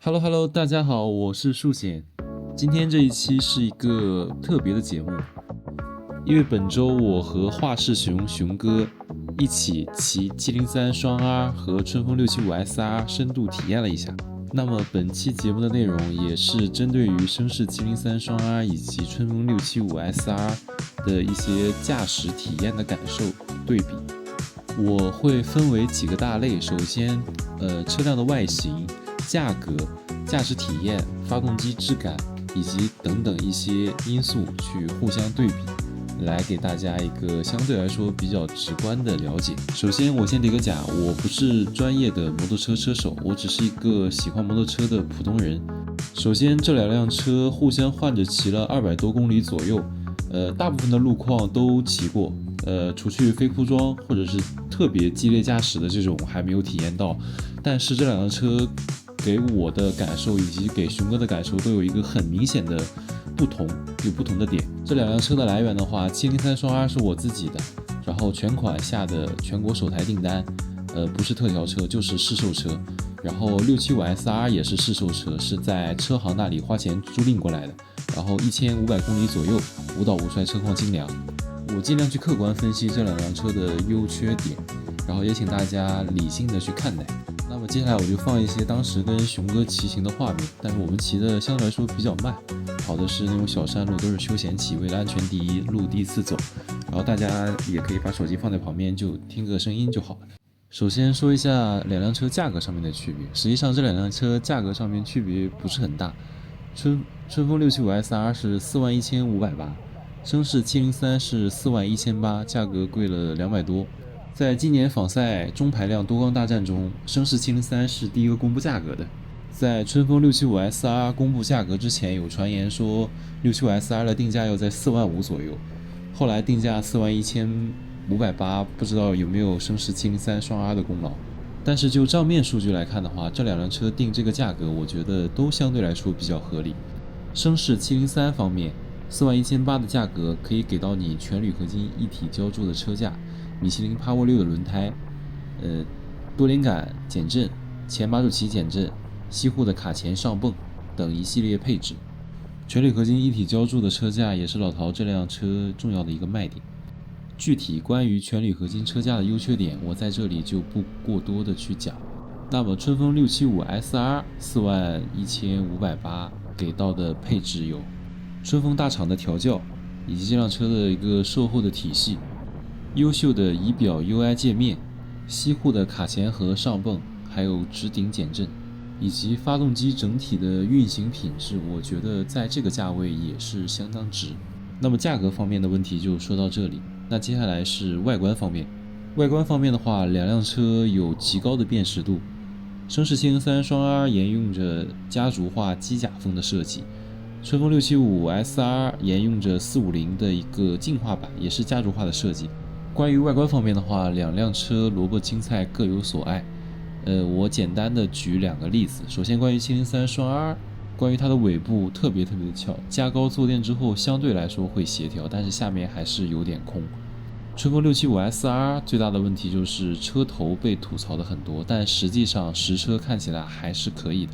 Hello，大家好，我是树显。今天这一期是一个特别的节目，因为本周我和画室熊哥一起骑703双 R 和春风675 SR 深度体验了一下。那么本期节目的内容也是针对于声势703双 R 以及春风675 SR 的一些驾驶体验的感受对比。我会分为几个大类，首先，车辆的外形、价格、驾驶体验、发动机质感以及等等一些因素去互相对比，来给大家一个相对来说比较直观的了解。首先我先叠个甲，我不是专业的摩托车车手，我只是一个喜欢摩托车的普通人。首先这两辆车互相换着骑了200多公里左右，大部分的路况都骑过，除去非铺装或者是特别激烈驾驶的这种还没有体验到，但是这两辆车给我的感受以及给熊哥的感受都有一个很明显的不同，有不同的点。这两辆车的来源的话，703双 R 是我自己的，然后全款下的全国首台订单，不是特调车就是试售车，然后675 SR 也是试售车，是在车行那里花钱租赁过来的，然后1500公里左右，无倒无摔，车况精良。我尽量去客观分析这两辆车的优缺点，然后也请大家理性的去看待。那么接下来我就放一些当时跟熊哥骑行的画面，但是我们骑的相对来说比较慢，跑的是那种小山路，都是休闲骑，为了安全第一，路第一次走，然后大家也可以把手机放在旁边就听个声音就好了。首先说一下两辆车价格上面的区别，实际上这两辆车价格上面区别不是很大，春风675 SR 是41580八，声势703是41800，价格贵了200多。在今年仿赛中排量多缸大战中，声势703是第一个公布价格的。在春风675 SR 公布价格之前，有传言说675 SR 的定价要在45000左右，后来定价41580，不知道有没有声势703双 R 的功劳。但是就账面数据来看的话，这两辆车定这个价格，我觉得都相对来说比较合理。声势703方面，41800的价格可以给到你全铝合金一体浇铸的车架，米其林 Power 6的轮胎，多连杆减震、前把手旗减震、西护的卡钳上泵等一系列配置。全铝合金一体浇铸的车架也是老陶这辆车重要的一个卖点。具体关于全铝合金车架的优缺点，我在这里就不过多的去讲。那么春风675 SR 41580给到的配置有春风大厂的调教，以及这辆车的一个售后的体系，优秀的仪表 UI 界面，西护的卡钳和上泵，还有直顶减震，以及发动机整体的运行品质，我觉得在这个价位也是相当值。那么价格方面的问题就说到这里，那接下来是外观方面。外观方面的话，两辆车有极高的辨识度。声势703双 R 沿用着家族化机甲风的设计，春风675 SR 沿用着450的一个进化版，也是家族化的设计。关于外观方面的话，两辆车萝卜青菜各有所爱。我简单的举两个例子。首先关于703双 R， 关于它的尾部特别的翘，加高坐垫之后相对来说会协调，但是下面还是有点空。春风675 SR 最大的问题就是车头被吐槽的很多，但实际上实车看起来还是可以的。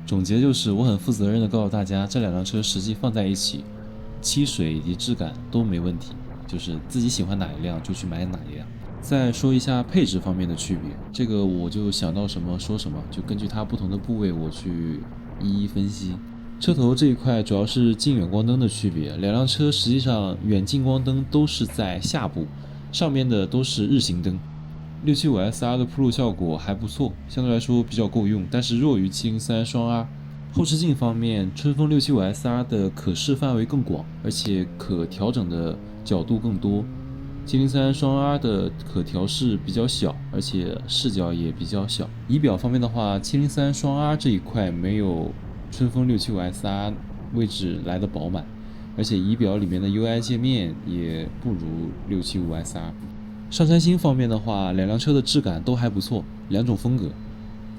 总结就是我很负责任的告诉大家，这两辆车实际放在一起，漆水以及质感都没问题，就是自己喜欢哪一辆就去买哪一辆。再说一下配置方面的区别，这个我就想到什么说什么，就根据它不同的部位我去一一分析。车头这一块主要是近远光灯的区别，两辆车实际上远近光灯都是在下部，上面的都是日行灯。675 SR 的铺路效果还不错，相对来说比较够用，但是弱于703双 R。后视镜方面，春风675 SR 的可视范围更广，而且可调整的角度更多。703双 R 的可调视比较小，而且视角也比较小。仪表方面的话，703双 R 这一块没有春风675 SR 位置来的饱满，而且仪表里面的 UI 界面也不如675 SR。上山星方面的话，两辆车的质感都还不错，两种风格。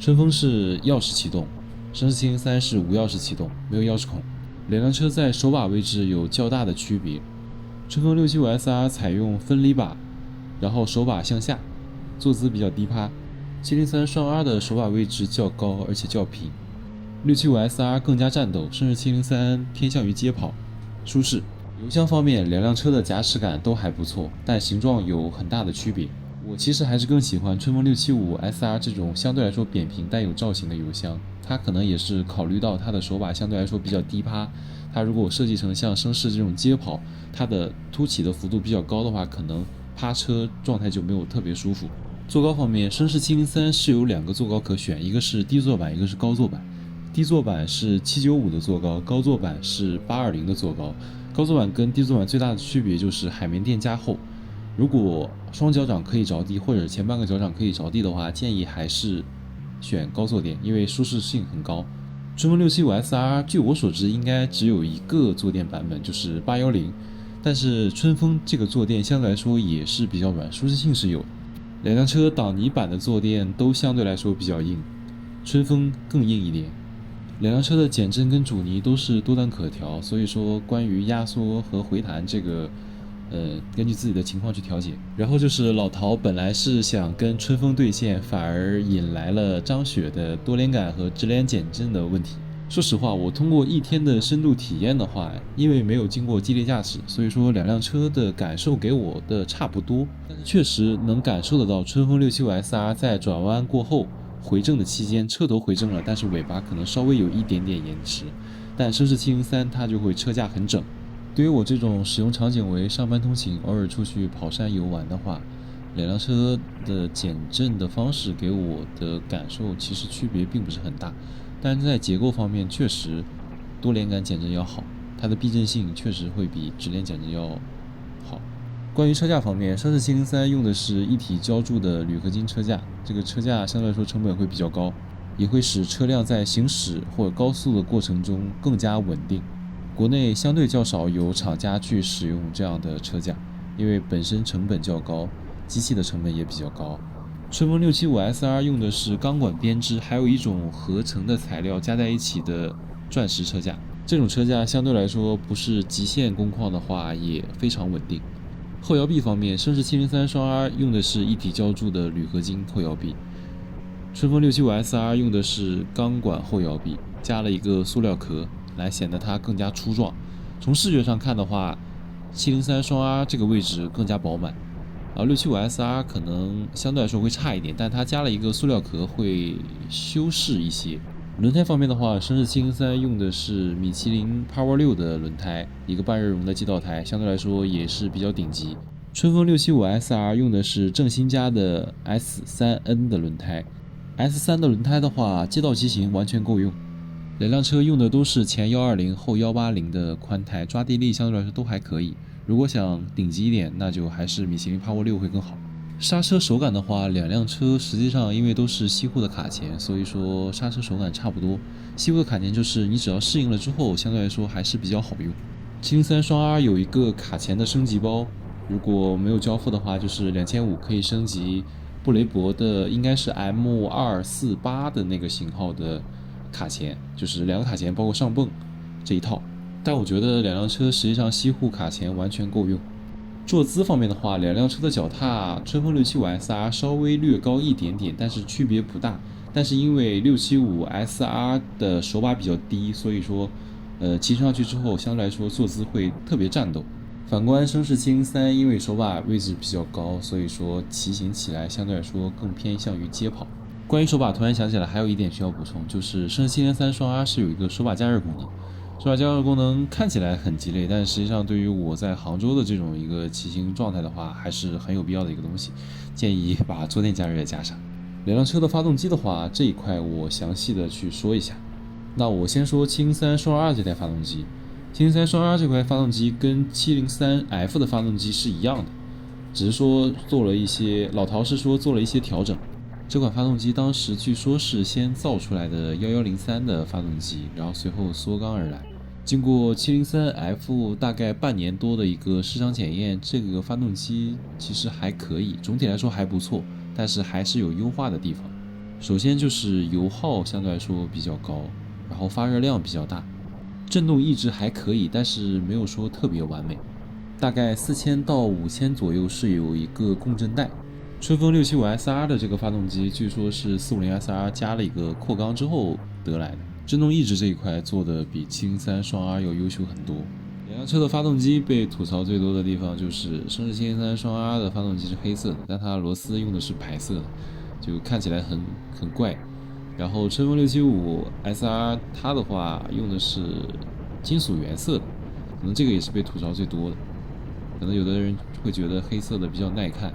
春风是钥匙启动，声势703是无钥匙启动，没有钥匙孔。两辆车在手把位置有较大的区别。春风675 SR 采用分离把，然后手把向下，坐姿比较低趴。703双 R 的手把位置较高，而且较平。675SR 更加战斗，盛世703偏向于街跑，舒适。油箱方面，两辆车的夹持感都还不错，但形状有很大的区别。我其实还是更喜欢春风675SR 这种相对来说扁平带有造型的油箱，它可能也是考虑到它的手把相对来说比较低趴，它如果设计成像绅士这种街跑，它的凸起的幅度比较高的话，可能趴车状态就没有特别舒服。坐高方面，绅士703是有2个坐高可选，一个是低坐版，一个是高坐版。低坐版是795的坐高，高坐版是820的坐高。高坐版跟低坐版最大的区别就是海绵垫加厚，如果双脚掌可以着地，或者前半个脚掌可以着地的话，建议还是选高坐垫，因为舒适性很高。春风675SR 据我所知应该只有一个坐垫版本，就是810，但是春风这个坐垫相对来说也是比较软，舒适性是有的。两辆车挡泥板的坐垫都相对来说比较硬，春风更硬一点。两辆车的减震跟阻尼都是多档可调，所以说关于压缩和回弹这个根据自己的情况去调节。然后就是老陶本来是想跟春风对线，反而引来了张雪的多连杆和直连减震的问题。说实话，我通过1天的深度体验的话，因为没有经过激烈驾驶，所以说两辆车的感受给我的差不多，但是确实能感受得到春风675SR 在转弯过后回正的期间，车头回正了，但是尾巴可能稍微有一点点延迟，但绅士703它就会车架很整。对于我这种使用场景为上班通勤，偶尔出去跑山游玩的话，两辆车的减震的方式给我的感受其实区别并不是很大，但是在结构方面确实多连杆减震要好，它的避震性确实会比直连减震要好。关于车架方面，绅士703用的是一体浇铸的铝合金车架，这个车架相对来说成本会比较高，也会使车辆在行驶或者高速的过程中更加稳定。国内相对较少有厂家去使用这样的车架，因为本身成本较高，机器的成本也比较高。春风675SR 用的是钢管编织，还有一种合成的材料加在一起的钻石车架，这种车架相对来说不是极限工况的话也非常稳定。后摇臂方面，绅士703双 R 用的是一体浇铸的铝合金后摇臂，春风675SR 用的是钢管后摇臂，加了一个塑料壳来显得它更加粗壮。从视觉上看的话，703双 R 这个位置更加饱满，而675SR 可能相对来说会差一点，但它加了一个塑料壳会修饰一些。轮胎方面的话，绅士703用的是米其林 Power 6的轮胎，一个半热熔的街道胎，相对来说也是比较顶级。春风675SR 用的是正新家的 S3N 的轮胎， S3 的轮胎的话，街道骑行完全够用。两辆车用的都是前120后180的宽胎，抓地力相对来说都还可以。如果想顶级一点，那就还是米其林 Power 6会更好。刹车手感的话，两辆车实际上因为都是西湖的卡钳，所以说刹车手感差不多。西湖的卡钳就是你只要适应了之后，相对来说还是比较好用。703双 R 有一个卡钳的升级包，如果没有交付的话，就是2500可以升级布雷伯的，应该是 M248的那个型号的卡钳，就是2个卡钳包括上泵这一套。但我觉得两辆车实际上西湖卡钳完全够用。坐姿方面的话，两辆车的脚踏，春风675SR 稍微略高一点点，但是区别不大。但是因为675SR 的手把比较低，所以说骑上去之后相对来说坐姿会特别战斗。反观绅士703，因为手把位置比较高，所以说骑行起来相对来说更偏向于街跑。关于手把，突然想起来还有一点需要补充，就是绅士703双 R 是有一个手把加热功能。手把加热功能看起来很鸡肋，但实际上对于我在杭州的这种一个骑行状态的话，还是很有必要的一个东西，建议把坐垫加热也加上。两辆车的发动机的话，这一块我详细的去说一下。那我先说703双 R 这台发动机，703双 R 这块发动机跟703F 的发动机是一样的，只是说做了一些，老陶是说做了一些调整。这款发动机当时据说是先造出来的1103的发动机，然后随后缩缸而来。经过703F 大概半年多的一个市场检验，这个发动机其实还可以，总体来说还不错，但是还是有优化的地方。首先就是油耗相对来说比较高，然后发热量比较大，振动一直还可以，但是没有说特别完美。大概4000到5000左右是有一个共振带。春风675SR 的这个发动机据说是450SR 加了一个扩缸之后得来的。震动抑制这一块做的比703双 R 要优秀很多。两辆车的发动机被吐槽最多的地方就是升势703双 R 的发动机是黑色的，但它螺丝用的是白色的，就看起来很怪。然后春风675 SR 它的话用的是金属原色的，可能这个也是被吐槽最多的。可能有的人会觉得黑色的比较耐看，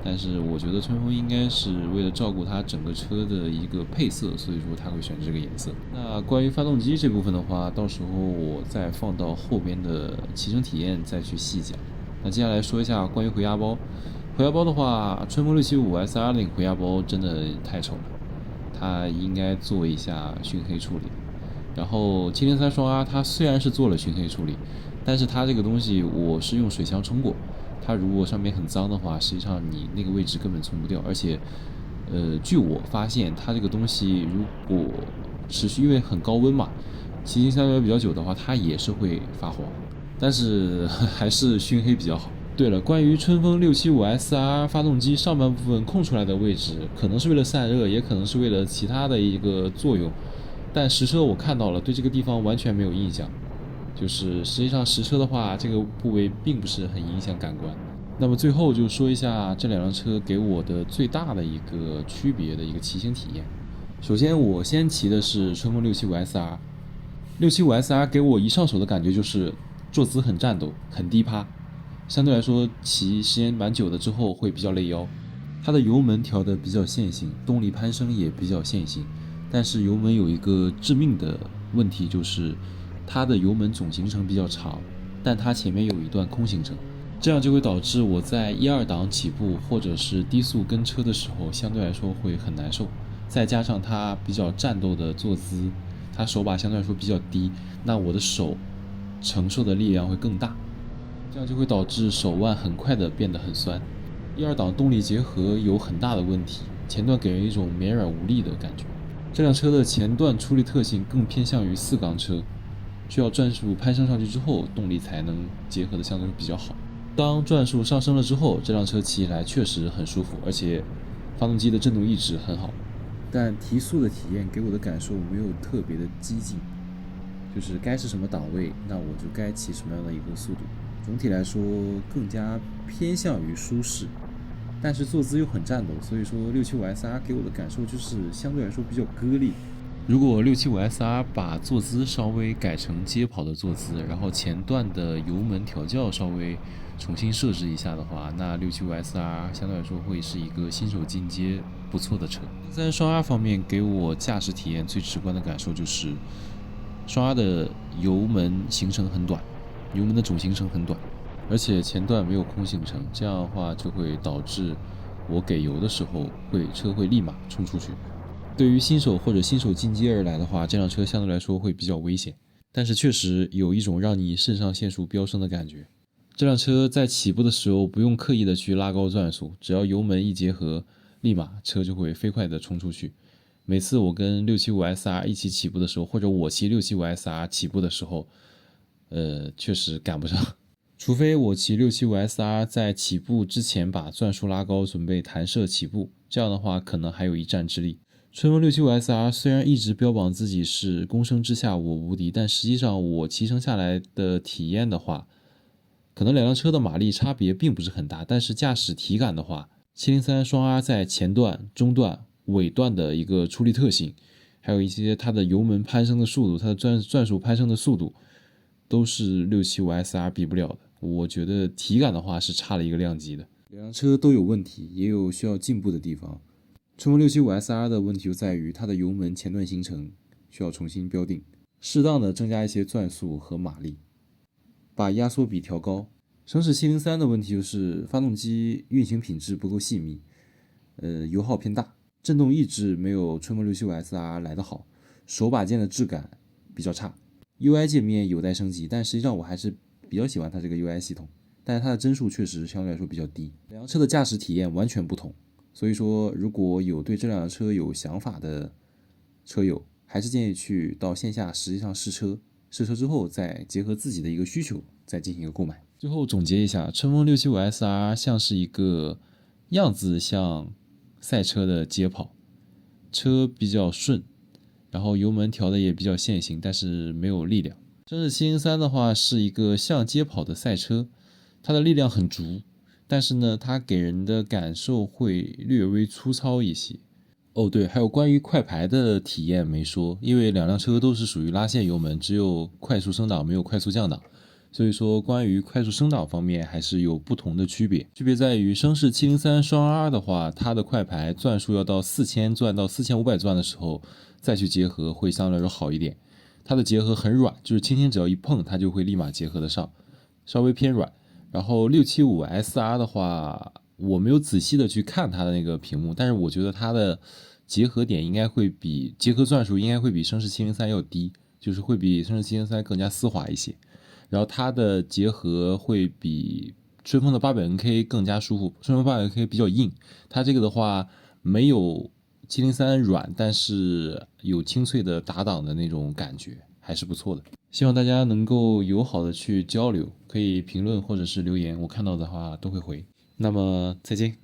但是我觉得春风应该是为了照顾它整个车的一个配色，所以说它会选这个颜色。那关于发动机这部分的话，到时候我再放到后边的骑乘体验再去细讲。那接下来说一下关于回压包。回压包的话，春风675 SR 那个回压包真的太丑了，它应该做一下熏黑处理。然后703双 R 它虽然是做了熏黑处理，但是它这个东西我是用水枪冲过，它如果上面很脏的话，实际上你那个位置根本冲不掉。而且据我发现它这个东西如果持续，因为很高温嘛，骑行相对比较久的话，它也是会发黄，但是还是熏黑比较好。对了，关于春风675 SR 发动机上半部分空出来的位置，可能是为了散热，也可能是为了其他的一个作用，但实车我看到了，对这个地方完全没有印象。就是实际上实车的话，这个部位并不是很影响感官。那么最后就说一下这两辆车给我的最大的一个区别的一个骑行体验。首先我先骑的是春风675 SR，675 SR 给我一上手的感觉就是坐姿很战斗，很低趴，相对来说骑时间蛮久的之后会比较累腰。它的油门调的比较线性，动力攀升也比较线性，但是油门有一个致命的问题，就是它的油门总行程比较长，但它前面有一段空行程，这样就会导致我在1、2档起步或者是低速跟车的时候相对来说会很难受。再加上它比较战斗的坐姿，它手把相对来说比较低，那我的手承受的力量会更大，这样就会导致手腕很快的变得很酸。1、2档动力结合有很大的问题，前段给人一种绵软无力的感觉。这辆车的前段出力特性更偏向于4缸车，需要转速攀升上去之后，动力才能结合的相对比较好。当转速上升了之后，这辆车骑起来确实很舒服，而且发动机的震动抑制很好。但提速的体验给我的感受没有特别的激进，就是该是什么档位，那我就该骑什么样的一个速度。总体来说更加偏向于舒适，但是坐姿又很战斗，所以说675 SR 给我的感受就是相对来说比较割裂。如果675 SR 把坐姿稍微改成街跑的坐姿，然后前段的油门调教稍微重新设置一下的话，那675 SR 相对来说会是一个新手进阶不错的车。在双 R 方面给我驾驶体验最直观的感受就是双 R 的油门行程很短，油门的总行程很短，而且前段没有空行程，这样的话就会导致我给油的时候车会立马冲出去。对于新手或者新手进阶而来的话，这辆车相对来说会比较危险，但是确实有一种让你肾上腺素飙升的感觉。这辆车在起步的时候不用刻意的去拉高转速，只要油门一结合，立马车就会飞快的冲出去。每次我跟675 SR 一起起步的时候，或者我骑675 SR 起步的时候，确实赶不上。除非我骑675 SR 在起步之前把转速拉高，准备弹射起步，这样的话可能还有一战之力。春风675 SR 虽然一直标榜自己是公升之下我无敌，但实际上我骑乘下来的体验的话，可能两辆车的马力差别并不是很大，但是驾驶体感的话，703双 R 在前段、中段、尾段的一个出力特性，还有一些它的油门攀升的速度，它的转速攀升的速度，都是675 SR 比不了的。我觉得体感的话是差了一个量级的。两辆车都有问题，也有需要进步的地方。春风675 SR 的问题就在于它的油门前段行程需要重新标定，适当的增加一些转速和马力，把压缩比调高。升势703的问题就是发动机运行品质不够细密，油耗偏大，震动抑制没有春风675 SR 来得好，手把件的质感比较差。UI 界面有待升级，但实际上我还是比较喜欢它这个 UI 系统，但是它的帧数确实相对来说比较低。两辆车的驾驶体验完全不同，所以说如果有对这辆车有想法的车友，还是建议去到线下实际上试车之后再结合自己的一个需求再进行一个购买。最后总结一下，春风675 SR 像是一个样子像赛车的街跑，车比较顺，然后油门调的也比较线性，但是没有力量。绅士703的话是一个像街跑的赛车，它的力量很足，但是呢，它给人的感受会略微粗糙一些。哦，对，还有关于快排的体验没说，因为两辆车都是属于拉线油门，只有快速升档没有快速降档，所以说关于快速升档方面还是有不同的区别。区别在于绅士703双 R 的话，它的快排转速要到4000转到4500转的时候再去结合会相对来说好一点。它的结合很软，就是轻轻只要一碰它就会立马结合得上，稍微偏软。然后675 SR 的话，我没有仔细的去看它的那个屏幕，但是我觉得它的结合点应该会比结合转速应该会比绅士703要低，就是会比绅士703更加丝滑一些。然后它的结合会比春风的800NK 更加舒服，春风800NK 比较硬，它这个的话没有703软，但是有清脆的打档的那种感觉，还是不错的。希望大家能够友好的去交流，可以评论或者是留言，我看到的话都会回。那么再见。